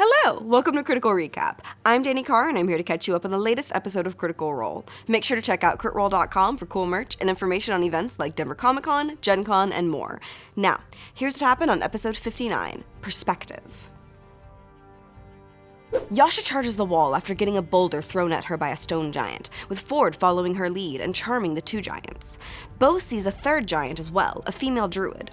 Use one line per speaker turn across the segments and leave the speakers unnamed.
Hello! Welcome to Critical Recap. I'm Dani Carr, and I'm here to catch you up on the latest episode of Critical Role. Make sure to check out critroll.com for cool merch and information on events like Denver Comic Con, Gen Con, and more. Now, here's what happened on episode 59, Perspective. Yasha charges the wall after getting a boulder thrown at her by a stone giant, with Ford following her lead and charming the two giants. Bo sees a third giant as well, a female druid.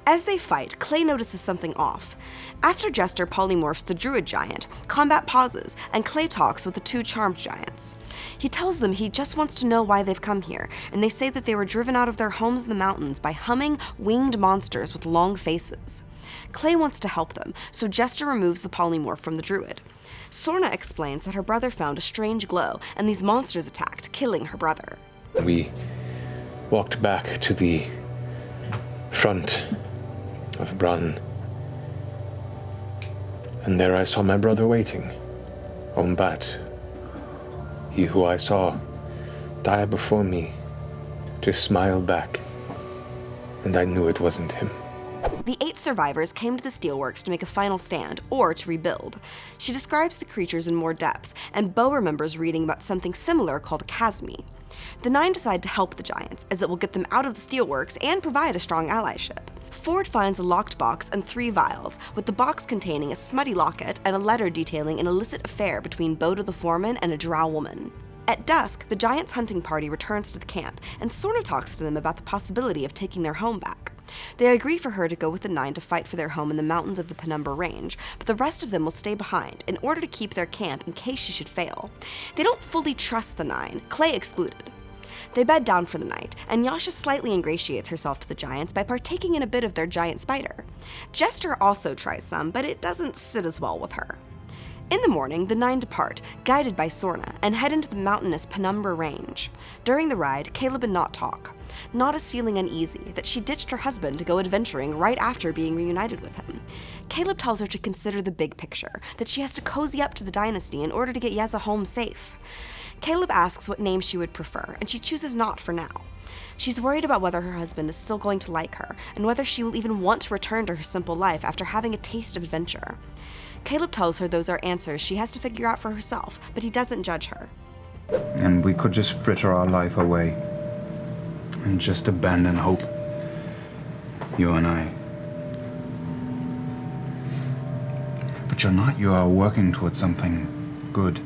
As they fight, Clay notices something off. After Jester polymorphs the druid giant, combat pauses, and Clay talks with the two charmed giants. He tells them he just wants to know why they've come here, and they say that they were driven out of their homes in the mountains by humming, winged monsters with long faces. Clay wants to help them, so Jester removes the polymorph from the druid. Sorna explains that her brother found a strange glow, and these monsters attacked, killing her brother.
We walked back to the front of Brunn, and there I saw my brother waiting, Ombat. He who I saw die before me just smiled back, and I knew it wasn't him.
The 8 survivors came to the steelworks to make a final stand, or to rebuild. She describes the creatures in more depth, and Bo remembers reading about something similar called Chasmi. The 9 decide to help the giants, as it will get them out of the steelworks and provide a strong allyship. Ford finds a locked box and 3 vials, with the box containing a smutty locket and a letter detailing an illicit affair between Boda the foreman and a drow woman. At dusk, the giants' hunting party returns to the camp, and Sorna talks to them about the possibility of taking their home back. They agree for her to go with the 9 to fight for their home in the mountains of the Penumbra Range, but the rest of them will stay behind in order to keep their camp in case she should fail. They don't fully trust the 9, Clay excluded. They bed down for the night, and Yasha slightly ingratiates herself to the giants by partaking in a bit of their giant spider. Jester also tries some, but it doesn't sit as well with her. In the morning, the 9 depart, guided by Sorna, and head into the mountainous Penumbra Range. During the ride, Caleb and Nott talk. Nott is feeling uneasy that she ditched her husband to go adventuring right after being reunited with him. Caleb tells her to consider the big picture, that she has to cozy up to the dynasty in order to get Yeza home safe. Caleb asks what name she would prefer, and she chooses Nott for now. She's worried about whether her husband is still going to like her, and whether she will even want to return to her simple life after having a taste of adventure. Caleb tells her those are answers she has to figure out for herself, but he doesn't judge her.
And we could just fritter our life away and just abandon hope, you and I. But you're not. You are working towards something good,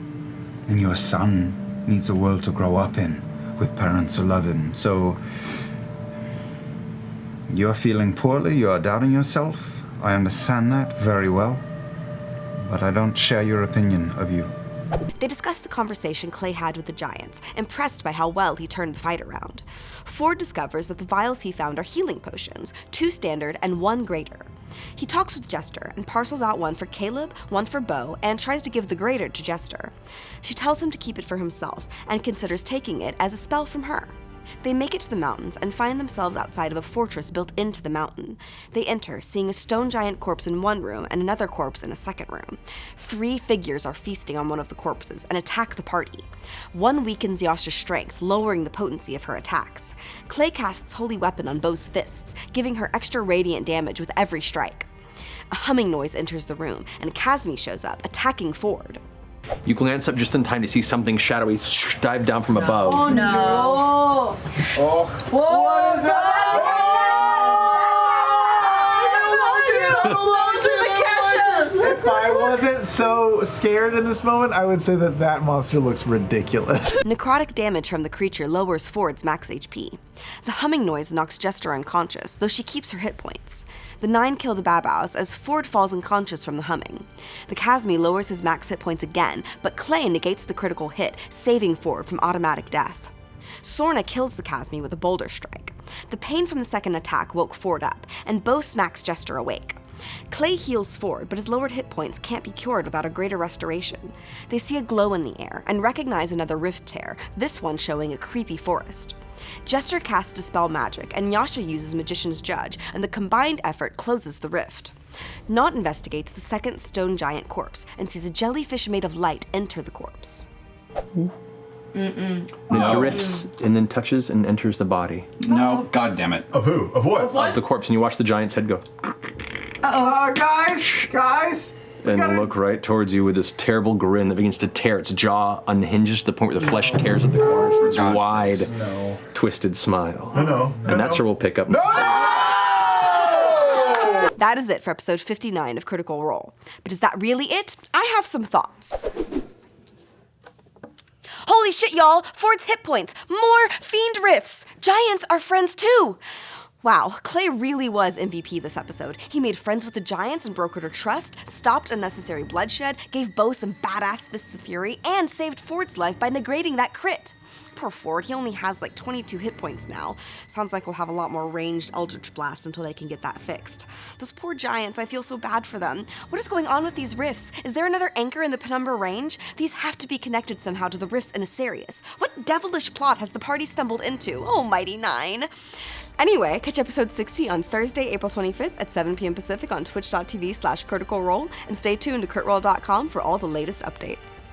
and your son needs a world to grow up in, with parents who love him. So you're feeling poorly, you are doubting yourself. I understand that very well, but I don't share your opinion of you.
They discuss the conversation Clay had with the giants, impressed by how well he turned the fight around. Ford discovers that the vials he found are healing potions, 2 standard and 1 greater. He talks with Jester and parcels out 1 for Caleb, 1 for Bo, and tries to give the greater to Jester. She tells him to keep it for himself and considers taking it as a spell from her. They make it to the mountains and find themselves outside of a fortress built into the mountain. They enter, seeing a stone giant corpse in one room and another corpse in a second room. 3 figures are feasting on one of the corpses and attack the party. 1 weakens Yasha's strength, lowering the potency of her attacks. Clay casts Holy Weapon on Bo's fists, giving her extra radiant damage with every strike. A humming noise enters the room, and Chasmi shows up, attacking Ford.
You glance up just in time to see something shadowy dive down from above.
Oh no!
Oh, what is that?
If I wasn't so scared in this moment, I would say that that monster looks ridiculous.
Necrotic damage from the creature lowers Ford's max HP. The humming noise knocks Jester unconscious, though she keeps her hit points. The 9 kill the Babaus as Ford falls unconscious from the humming. The Chasmi lowers his max hit points again, but Clay negates the critical hit, saving Ford from automatic death. Sorna kills the Chasmi with a boulder strike. The pain from the second attack woke Ford up, and Bo smacks Jester awake. Clay heals Ford, but his lowered hit points can't be cured without a greater restoration. They see a glow in the air and recognize another rift tear, this one showing a creepy forest. Jester casts Dispel Magic, and Yasha uses Magician's Judge, and the combined effort closes the rift. Nott investigates the second stone giant corpse and sees a jellyfish made of light enter the corpse.
And it drifts and then touches and enters the body
No, god damn it.
Of who? Of what?
of the corpse, and you watch the giant's head go.
Guys!
and look right towards you with this terrible grin that begins to tear. Its jaw unhinges to the point where the flesh tears at the corners. This wide, twisted smile. And that's where we'll pick up.
That is it for episode 59 of Critical Role. But is that really it? I have some thoughts. Holy shit, y'all! Ford's hit points! More fiend riffs! Giants are friends too! Wow, Clay really was MVP this episode. He made friends with the Giants and brokered her trust, stopped unnecessary bloodshed, gave Bo some badass fists of fury, and saved Ford's life by negating that crit. Poor Ford, he only has like 22 hit points now. Sounds like we'll have a lot more ranged Eldritch Blast until they can get that fixed. Those poor Giants, I feel so bad for them. What is going on with these rifts? Is there another anchor in the Penumbra range? These have to be connected somehow to the rifts in Asarius. What devilish plot has the party stumbled into? Oh, Mighty Nein. Anyway, catch episode 60 on Thursday, April 25th at 7 p.m. Pacific on twitch.tv/criticalrole, and stay tuned to critroll.com for all the latest updates.